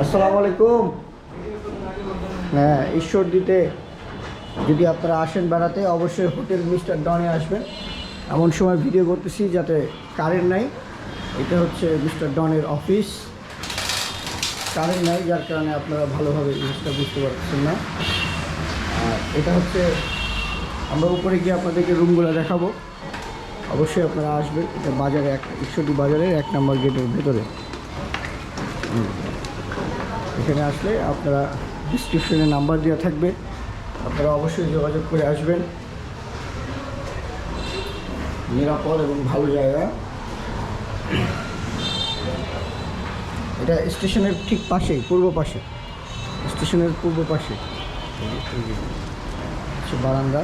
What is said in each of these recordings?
আসসালামু আলাইকুম। হ্যাঁ, ঈশ্বরদীতে যদি আপনারা আসেন বেড়াতে অবশ্যই হোটেল মিস্টার ডনে আসবেন। এমন সময় ভিডিও করতেছি যাতে কারেন্ট নাই। এটা হচ্ছে মিস্টার ডনের অফিস। কারেন্ট নাই যার কারণে আপনারা ভালোভাবে জিনিসটা বুঝতে পারছেন না। আর এটা হচ্ছে আমরা উপরে গিয়ে আপনাদেরকে রুমগুলো দেখাবো। অবশ্যই আপনারা আসবেন। এটা বাজারে ঈশ্বরদী বাজারের 1 নম্বর গেটের ভেতরে। এখানে আসলে আপনারা ডিসক্রিপশনে নাম্বার দেওয়া থাকবে, আপনারা অবশ্যই যোগাযোগ করে আসবেন। নিরাপদ এবং ভালো জায়গা। এটা স্টেশনের ঠিক পাশেই, পূর্ব পাশে, স্টেশনের পূর্ব পাশে হচ্ছে বারান্দা।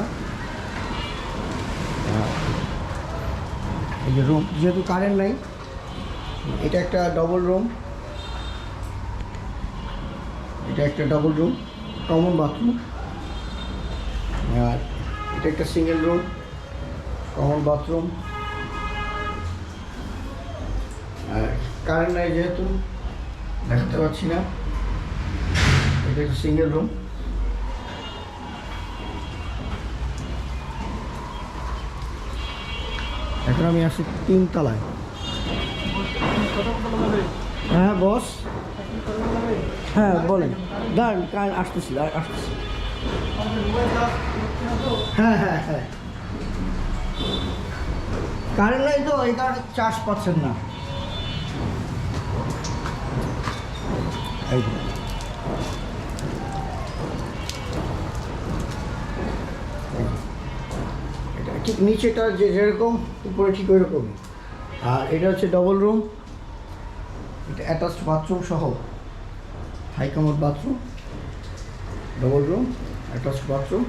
এই যে রুম, যেহেতু কারেন্ট নাই, এটা একটা ডবল রুম। এটা একটা ডবল রুম, কমন বাথরুম। আর এটা একটা সিঙ্গেল রুম, কমন বাথরুম। আর কারেন্ট নাই যেহেতু দেখাতে পাচ্ছি না। এটা একটা সিঙ্গেল রুম। এখন আমি আসি 3 তলায়। হ্যাঁ বস, হ্যাঁ বলেন। দাঁড়ান, কারেন্ট আসতেছি। হ্যাঁ হ্যাঁ হ্যাঁ, কারেন্ট নাই তো এই কারণে চার্জ পাচ্ছেন না। এটা ঠিক নিচেটা যেরকম, উপরে ঠিক ওই রকমই। আর এটা হচ্ছে ডবল রুম। এটা অ্যাটাচড বাথরুম সহ, high commode bathroom, double room, attached bathroom.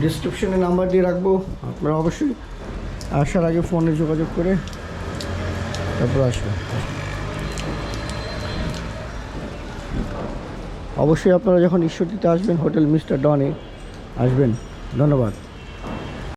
ডিসক্রিপশনে নাম্বার দিয়ে রাখবো, আপনারা অবশ্যই আসার আগে ফোনে যোগাযোগ করে তারপর আসবেন। অবশ্যই আপনারা যখন ঈশ্বরদীতে আসবেন হোটেল মিস্টার ডনে আসবেন। ধন্যবাদ।